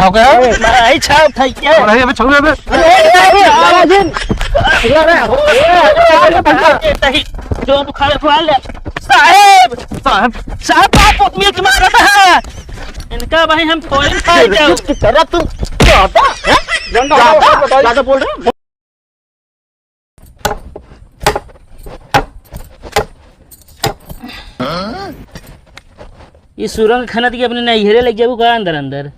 छाव क्या है? मराई छाव था क्या? मराई अबे छाव अबे। जो तू खा ले साहब साहब साहब बाप मिर्च मारा था इनका भाई हम थोड़ी खाए जाओ तेरा तू ज्यादा है ज्यादा बोल रहे ये सुरंग खाना दिया अपने नैहरे लग जाबू का अंदर अंदर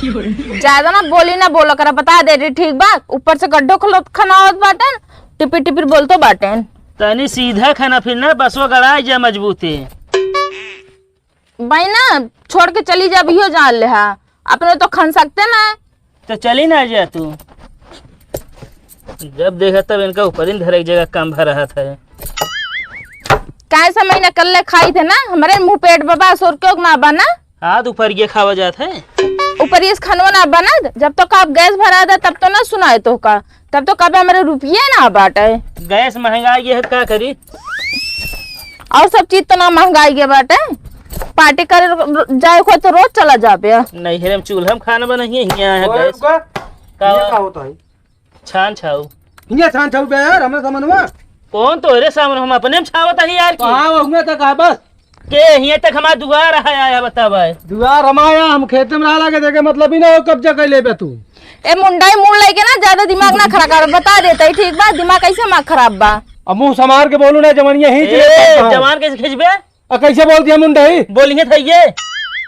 ज्यादा ना बोली ना बोलो करा बता दे रही ठीक बा ऊपर से गड्ढो खलो खाना होत बाटन टिपी टिपी बोलतो बाटन तनी सीधा खाना फिर ना बसवा गड़ाई जा मजबूत है भाई ना छोड़ के चली जा भी जान ले हा अपने तो खन सकते ना तो चली ना जा तू जब देखा तब इनका ऊपर ही धर एक जगह काम भर रहा था कैसा महीना कल ले खाई थे ना हमारे मुंह पेट बाबा सोर क्यों ना बना हाथ ऊपर ये खावा जाता है ऊपर ये खानवा ना बना जब तक आप गैस भरा था तब तो ना सुनाए तो का तब तो कभी हमारे रुपये ना बाटे गैस महंगाई है क्या करी और सब चीज तो ना महंगाई के बाटे पार्टी कर जाए को तो रोज चला जाबे नहीं हम चूल्हा में खाना बनाइए यहाँ गैस का होता है छान छाऊ हिंगे छान छाऊ बे यार हमरे समनवा कौन तो रे सामने हम अपने में छावत है यार की हां उसमें तक है बस के यहाँ तक हमारा दुआर आया बता भाई दुआर हमाया हम खेत में रहा के देखे मतलब ही ना हो कब्जा कर ले बे तू ए मुंडाई मुंह लेके ना ज्यादा दिमाग ना खराब कर बता देता है ठीक बा दिमाग कैसे मां खराब बा अब मुंह समार के बोलू ना जवानिया ही जवान कैसे खिंचबे कैसे बोलती है मुंडाई बोलिए था ये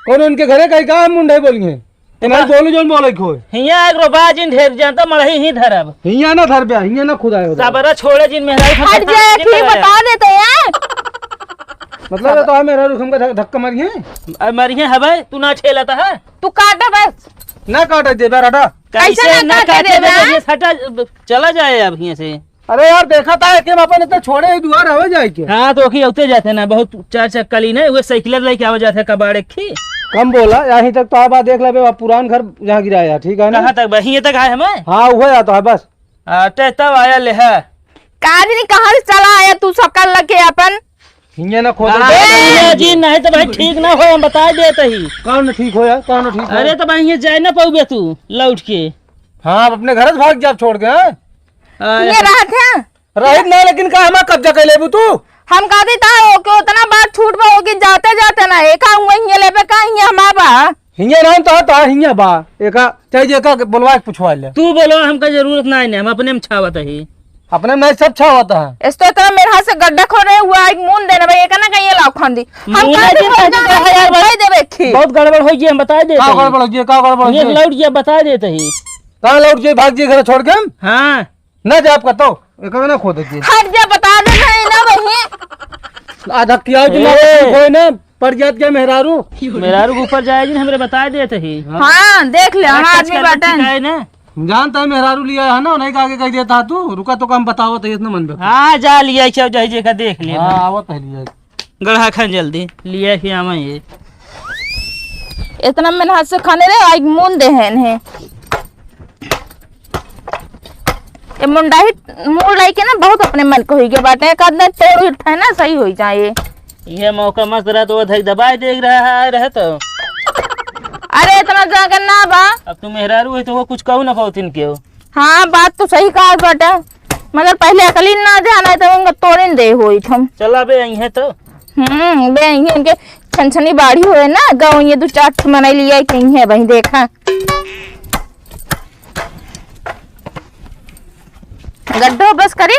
कौन उनके घरे कहीं का मुंडाई बोलिए तुम्हारे बोलू जो बोले खो हिया एक रोबा जिन ढेर जानता मड़ही ही धरब हिया ना धर बे हिया ना खुदा है सबरा छोड़े जिन मेहराई हट जाए ठीक बता देते हैं मतलब ये तो है मेरा रुखम का धक्का मारी है मरिए हवे तू ना छेलता है तू काटा बस ना काटे दे बे राडा कैसे ना काटे दे ये सटा चला जाए अब यहाँ से अरे यार देखा था कि अपन इतने छोड़े दुआर हवे जाए के हाँ तो की उते जाते ना बहुत चार चक्कली नहीं वो साइकिल लेके आवा जाते कबाड़े की कम बोला यहीं तक तो आप बात देख ले पुरान घर जहाँ गिराया ठीक है ना कहाँ तक वहीं तक आए हमें हाँ वो या तो है बस आटे तब आया ले है काजी कहाँ से चला आया तू सकल लगे अपन हिंगे ना खोद जी नहीं तो भाई ठीक ना हो हम बता देते ही कौन ठीक हो यार कौन ठीक अरे तो भाई ये जाए ना पाऊबे तू लौट के हाँ अपने घर से भाग जा छोड़ के ये रात है रहित ना लेकिन का हमारा कब्जा कर ले तू हम कह देता है ओके उतना बार छूट बा होगी जाते जाते ना एक वहीं लेबे का ही हमारा हिंगे नाम तो हिंगे बा एका चाहिए का बोलवा के पूछवा ले तू बोलो हमका जरूरत नहीं हम अपने में छावत ही अपने में सब छा होता है इस तो इतना मेरे हाथ से गड्ढा खोने हुआ एक मुंह देना भाई एक ना कहीं लाओ खांदी हम भाई देबे खी बहुत गड़बड़ हो गई हम बता देते का गड़बड़ हो गई का गड़बड़ हो ये गई लौट गया बता देते ही कहां लौट जाए भाग जी घर छोड़ के हाँ ना जाप का तो एक ना खो दे हट जा बता दे नहीं ना वही आधा किया कोई ना पड़ जात क्या मेहरारू मेहरारू ऊपर जाएगी हमरे बता देते ही हां देख ले हम आदमी बैठे है ना जानता है मेहरारू लिया है ना नहीं आगे कह देता तू रुका तो काम बताओ तो इतना मन में हाँ जा लिया सब जाइए का देख लिया हाँ आवत है लिया गढ़ा खान जल्दी लिया फिर आमा ये इतना मेरे हाथ से खाने रे एक मुंह दे है ये मुंडा ही मुंह लाई के ना बहुत अपने मन को हुई के बाटे एक आदमी तोड़ उठा है ना सही हो जाए ये मौका मस्त रहा तो वो दबाई देख रहा है तो अरे इतना जगह ना बा अब तू मेहरारू है तो वो कुछ कहू ना पाओ के हो हाँ बात तो सही कहा बेटा मगर पहले अकली ना ध्यान आए तो उनका तोड़न दे हुई हम चला बे यहीं है तो बे इनके छनछनी बाड़ी हुए ना गाँव ये दो चाट मनाई लिया कहीं है वही देखा गड्ढो बस करे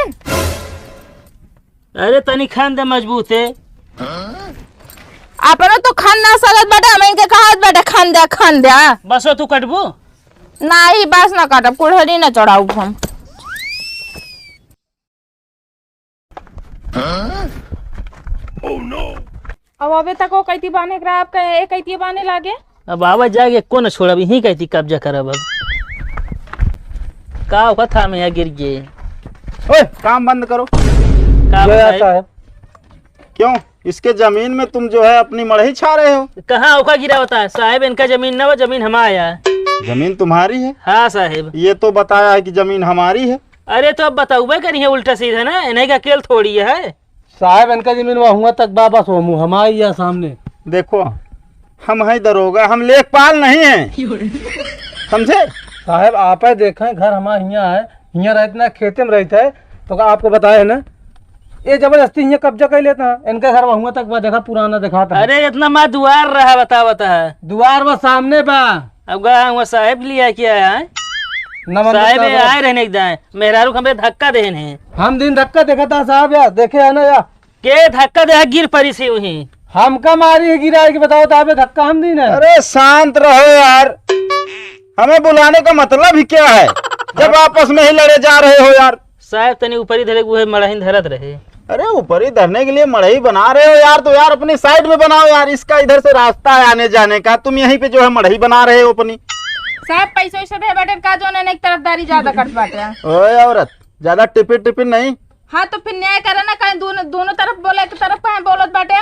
अरे तनी खान दे मजबूत है अपनो तो खान ना सकत बेटा मैं इनके कहा बेटा खान दे बस तू कटबू नहीं बस ना काटब कुड़हरी ना चढ़ाऊ हम अब अबे तक वो कहती बाने करा आप एक कहती बाने लागे अब आवाज जाके को न छोड़ अभी ही कहती कब्जा करब अब का कथा में गिर गए ओए काम बंद करो का साहब क्यों इसके जमीन में तुम जो है अपनी मड़ही छा रहे हो कहाँ औका गिरा होता है साहब इनका जमीन ना वो जमीन हमारा है जमीन तुम्हारी है हाँ साहब ये तो बताया है कि जमीन हमारी है अरे तो अब बताऊ करिए उल्टा सीधा ना इन्हें का अकेल थोड़ी है साहब इनका जमीन वहाँ हुआ तक बाबा सोमू हमारी या सामने देखो हम हैं दरोगा, हम लेखपाल नहीं हैं, समझे? साहब आप देखें घर हमारे यहाँ है, यहाँ रहते ना खेते में रहते है, तो का आपको बताया ना ये जबरदस्ती यहाँ कब्जा कर लेता है। इनके घर वहाँ तक बा देखा पुराना दिखाता है। अरे इतना माँ दुआर रहा बता है। द्वार वो सामने बा। अब वो साहेब लिया क्या है? साहेब आए रहने दाए मेहरारू हमें धक्का देन है। हम दिन धक्का देखा था साहब यार, देखे है ना यार के धक्का दे गिर पड़ी सी वही हमका मारी है गिरा के बताओ तो आपे धक्का हम दी ना। अरे शांत रहो यार, हमें बुलाने का मतलब ही क्या है जब आपस में ही लड़े जा रहे हो यार। साहब तनी ऊपर ही धरे वो मड़ही धरत रहे। अरे ऊपर ही धरने के लिए मड़ई बना रहे हो यार, तो यार अपनी साइड में बनाओ यार, इसका इधर से रास्ता है आने जाने का, तुम यहीं पे जो है मड़ई बना रहे हो अपनी। साहब पैसे वैसे दे बाटे का जो ने एक तरफदारी ज्यादा करत बाटे। ओए औरत ज्यादा टिपिन टिपिन नहीं। हाँ तो फिर न्याय करे ना, कहीं दोनों तरफ बोले, एक तरफ कहीं बोलत बाटे।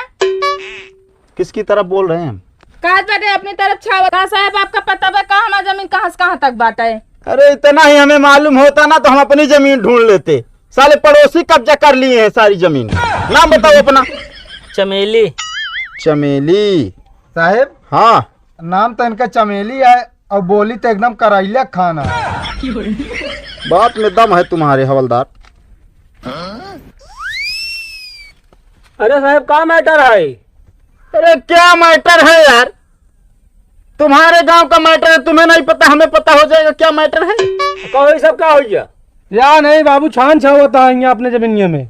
किसकी तरफ बोल रहे हैं हम? कहा बाटे अपनी तरफ छावत। हाँ साहब आपका पता बा कहाँ हमारा जमीन कहाँ से कहाँ तक बाटे। अरे इतना ही हमें मालूम होता ना तो हम अपनी जमीन ढूंढ लेते, साले पड़ोसी कब्जा कर लिए हैं सारी जमीन। नाम बताओ अपना। चमेली। चमेली साहेब हाँ, नाम तो इनका चमेली है और बोली तो एकदम करैला खाना। बात में दम है तुम्हारे हवलदार। अरे साहब क्या मैटर है? अरे क्या मैटर है यार, तुम्हारे गांव का मैटर है, तुम्हें नहीं पता, हमें पता हो जाएगा क्या मैटर है। कहो सब क्या हो गया? या नहीं बाबू छान छावता है यहाँ अपने जमीनिया में।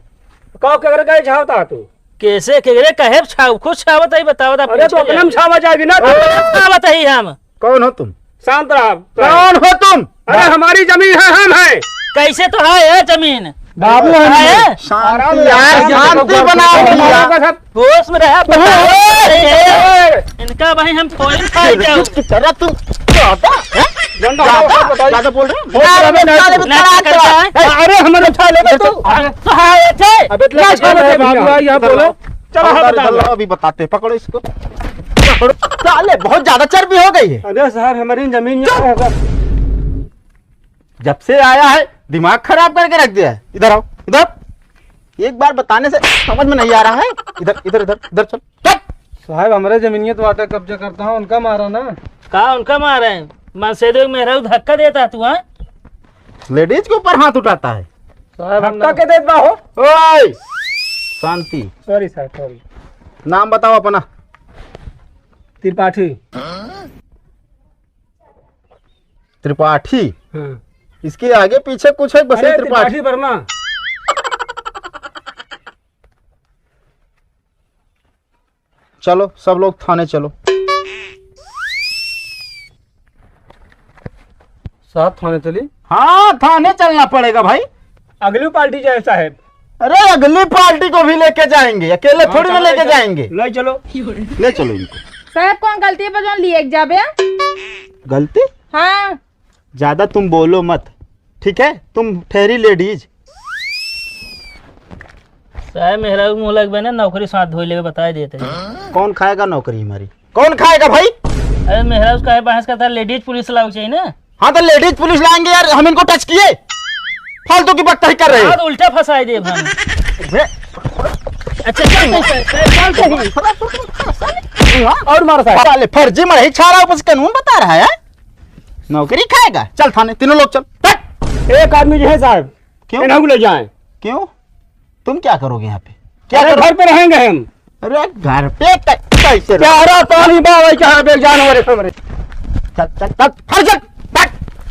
कहो केकरे का छावता तू? कैसे केकरे कहे छाव खुद छावत है बताओ। अरे तो अपने में छावा जाएगी ना। छावत है हम। कौन हो तुम? शांत रहा। कौन हो तुम? अरे हमारी जमीन है, हम है। कैसे तो है जमीन बाबू है। शांति यार, शांति बनाओ। होश में रहा इनका भाई हम फोन खाए जाओ। तुम ज्यादा बोल रहे हो। अरे हमें उठा ले तू। चलो अभी बताते, पकड़ो इसको, पकड़ो। साले बहुत ज्यादा चर्बी हो गई है। अरे साहब हमारी जमीन जब से आया है दिमाग खराब करके रख दिया है। इधर आओ, इधर। एक बार बताने से समझ में नहीं आ रहा है। इधर इधर इधर इधर चल। साहब हमारे जमीनिया तो आटा कब्जा करता हूँ, उनका मारा ना। कहा उनका मारा है? मां से दो मेरा धक्का देता तू। हाँ लेडीज के ऊपर हाथ उठाता है। साहब धक्का के देता हो। ओए शांति। सॉरी साहब सॉरी। नाम बताओ अपना। त्रिपाठी। त्रिपाठी। हाँ। इसके आगे पीछे कुछ है? बस त्रिपाठी वर्मा। चलो सब लोग थाने चलो। साथ थाने चली। हाँ थाने चलना पड़ेगा भाई। अगली पार्टी जाए साहब। अरे अगली पार्टी को भी लेके जाएंगे, अकेले थोड़ी में लेके जाएंगे। ले चलो। ले चलो इनको। साहब कौन गलती है जो लिए जाबे? गलती? हाँ ज्यादा तुम बोलो मत, ठीक है? तुम ठहरी लेडीज। साहब मेहरा मुँह लग बने नौकरी साथ धोई लेके बता देते हैं। कौन खाएगा नौकरी हमारी? कौन खाएगा भाई? अरे मेहरा उसका है बहस करता लेडीज पुलिस लाओ चाहिए ना। हाँ तो लेडीज पुलिस लाएंगे यार, हम इनको टच किए? फालतू की बकताई कर रहे हैं। तो उल्टा फंसाई दे हम। अच्छा और मारो साले फर्जी में ही छा रहा ऊपर से कानून बता रहा है। नौकरी खाएगा? चल थाने, तीनों लोग चल। एक आदमी जो है साहब क्यों इन्हें ले जाए। क्यों? तुम क्या करोगे यहाँ पे? क्या अरे घर पे रहेंगे हम। अरे घर पे कैसे? प्यारा पानी बावे चाहे बेग जानवर हमरे। चल चल चल फट चल।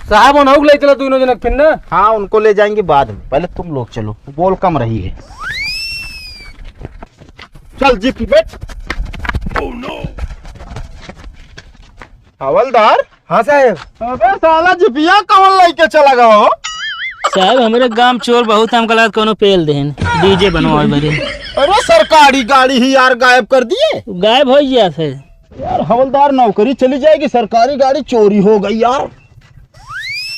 साहब उन्होंने ले चला दोनों जनक फिर ना। हाँ उनको ले जाएंगे बाद में, पहले तुम लोग चलो, बोल कम रही है। चल जीप बैठ। हवलदार। हाँ साहब। अबे साला जिपिया कौन लेके चला गया हो? साहब हमारे गांव चोर बहुत हम कला कोनो पेल देन डीजे बनवाए बरे। अरे सरकारी गाड़ी ही यार गायब कर दिए। गायब हो गया थे यार हवलदार नौकरी चली जाएगी, सरकारी गाड़ी चोरी हो गई यार।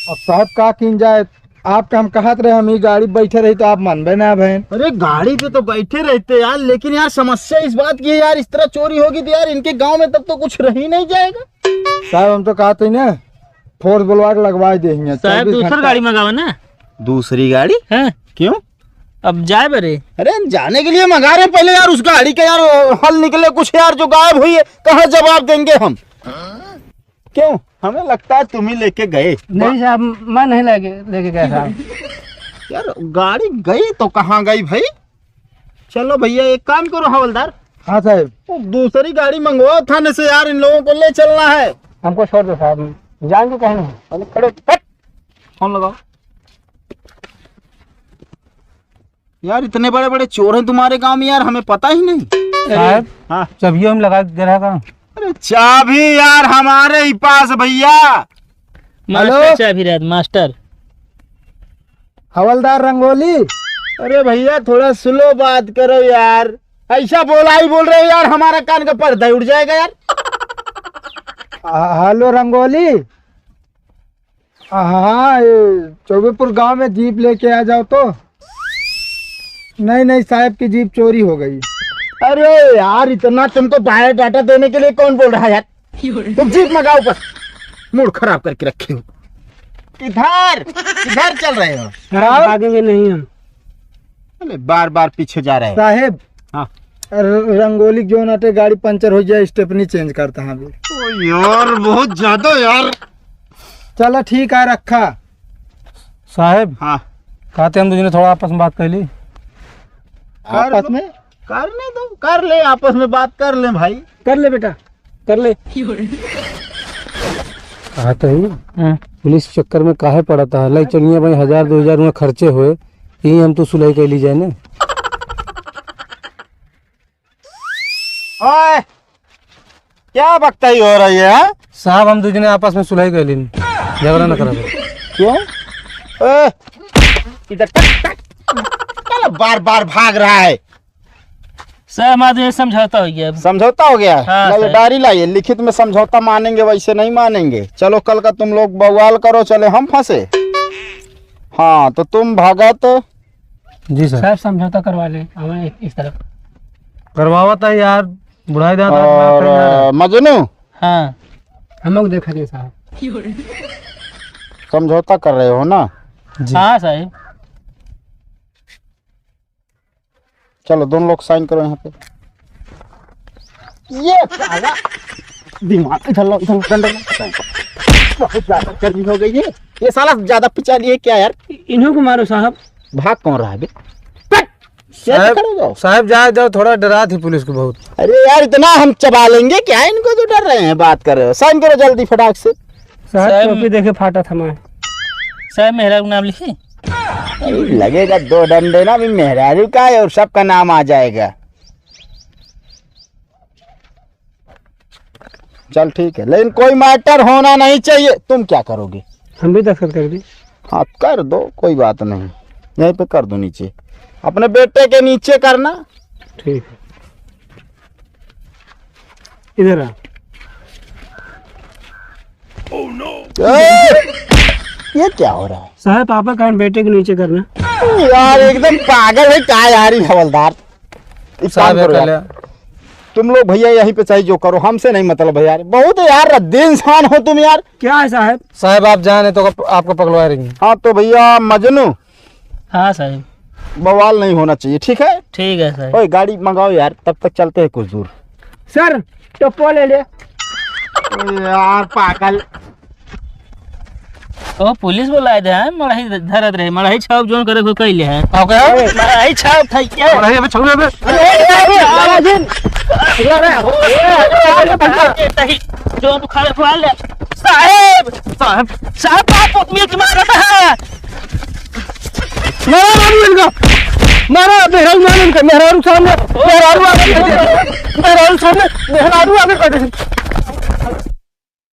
अब साहब का किन जाए, आपका हम कहत रहे हम ही गाड़ी बैठे रही तो आप मानबे ना बहन। अरे गाड़ी पे तो बैठे रहते यार, लेकिन यार समस्या इस बात की है यार, इस तरह चोरी होगी तो यार इनके गांव में तब तो कुछ रह ही नहीं जाएगा। साहब हम तो कहते ना फोर्स बुलवा के लगवा देंगे। साहब दूसरी गाड़ी मंगावा ना। दूसरी गाड़ी? हाँ? क्यों? अब जाए बरे। अरे जाने के लिए मंगा रहे हैं पहले यार, उस गाड़ी का यार हल निकले कुछ यार, जो गायब हुई है कहाँ जवाब देंगे हम? क्यों, हमें लगता है तुम ही लेके गए। नहीं साहब, मैं नहीं लेके गया साहब। यार गाड़ी गई तो कहाँ गई भाई? चलो भैया एक काम करो हवलदार, हाँ साहब, वो दूसरी गाड़ी मंगवाओ थाने से यार, इन लोगों को ले चलना है। हमको छोड़ दो साहब, जाएंगे कहीं नहीं। अरे खड़े हट, फोन लगाओ। यार इतने बड़े बड़े चोर हैं तुम्हारे गांव में यार, हमें पता ही नहीं। साहब हाँ चाबी हम लगा दे रहा था। अरे चाबी यार हमारे ही पास भैया। मास्टर चाबी रात मास्टर। हवलदार रंगोली, अरे भैया थोड़ा स्लो बात करो यार, ऐसा बोला ही बोल रहे हो यार, हमारा कान का पर्दा उड़ जाएगा यार। हेलो रंगोली। हाँ, चौबेपुर गांव में जीप लेके आ जाओ तो। नहीं साहब की जीप चोरी हो गई। अरे यार इतना तुमको बायोडाटा देने के लिए कौन बोल रहा है यार? तुम जीप मंगाओ, बस मूड खराब करके रखे हो। इधर चल रहे हो? भागेंगे नहीं हम अरे बार बार पीछे जा रहे हैं साहेब। हाँ रंगोली जो नाटे गाड़ी पंचर हो जाए, स्टेपनी चेंज करता है अभी। ओ यार बहुत ज्यादा यार। चलो ठीक है, रखा साहेब। हाँ कहते हम दूसरे थोड़ा आपस में बात कर ली। आपस में करने दो, कर ले, आपस में बात कर ले भाई। कर ले बेटा, कर ले। कहते ही पुलिस चक्कर में काहे पड़ा था? लाई चलिए भाई, 1000-2000 में खर्चे हुए, यही हम तो सुलह कर ली जाए ना। ओए क्या बकताई हो रही है? हाँ? साहब हम दूसरे आपस में सुलह कर ली, झगड़ा न करा। क्यों? इधर चलो, बार बार भाग रहा है। सर हमारे समझौता हो गया। समझौता हो गया? हाँ, लाइए सर। डायरी लाइए, लिखित में समझौता मानेंगे, वैसे नहीं मानेंगे। चलो कल का तुम लोग बवाल करो, चले हम फंसे। हाँ तो तुम भगत जी सर। साहब समझौता करवा ले, हमें इस तरफ करवावा था यार, बुढ़ाई दांत और मजनू हाँ हम लोग देखा नहीं साहब। समझौता कर रहे हो ना? हाँ साहब। चलो दोनों लोग साइन करो यहाँ पे। ये साला दिमाग इधर लो, इधर डंडा बहुत ज्यादा गर्मी हो गई है। ये साला ज्यादा पिचा लिए क्या यार? इन्हों को मारो साहब। भाग कौन रहा है बे? साहब जाओ, थोड़ा डरा थी पुलिस को बहुत। अरे यार इतना हम चबा लेंगे क्या? इनको तो डर रहे हैं, बात कर रहे हो। साइन करो जल्दी फटाक से। साहब टोपी देखे फाटा था मैं। साहब मेहरा का नाम लिखी। लगेगा 2 डंडे ना, भी मेहरारू का है और सबका नाम आ जाएगा। चल ठीक है, लेकिन कोई मैटर होना नहीं चाहिए। तुम क्या करोगे? हम भी दस्तखत कर दी। हाँ कर दो, कोई बात नहीं, यहीं पे कर दो नीचे, अपने बेटे के नीचे करना। ठीक है, इधर आ। ये क्या हो रहा है? साहब पापा का बेटे के नीचे करना। यार एकदम पागल है क्या यार ये हवलदार? एक काम करो यार, तुम लोग भैया यहीं पे चाहिए जो करो, हमसे नहीं मतलब है यार। बहुत यार रद्दी इंसान हो तुम यार। क्या है साहब? साहब आप जाने तो आपको पकड़वा रहेंगे। हाँ तो भैया मजनू, हाँ साहब। बवाल नहीं होना चाहिए, ठीक है? ठीक है सर। ओए गाड़ी मंगाओ यार, तब तक चलते हैं कुछ दूर। सर टप्पो ले ले। यार पागल। ओ पुलिस बुलाए थे, मड़ाई धरत रहे, मड़ाई छाप जोन करे को कइले हैं। ओके मड़ाई छाप था क्या? अरे अबे छोड़ बे। जोन खाले फुआ ले। साहब साहब साहब आप मिर्च मार रहा है। मारो इनको, मारो मेहरारू सामने, मेहरारू आगे, मेहरारू सामने, मेहरारू आगे कर दे।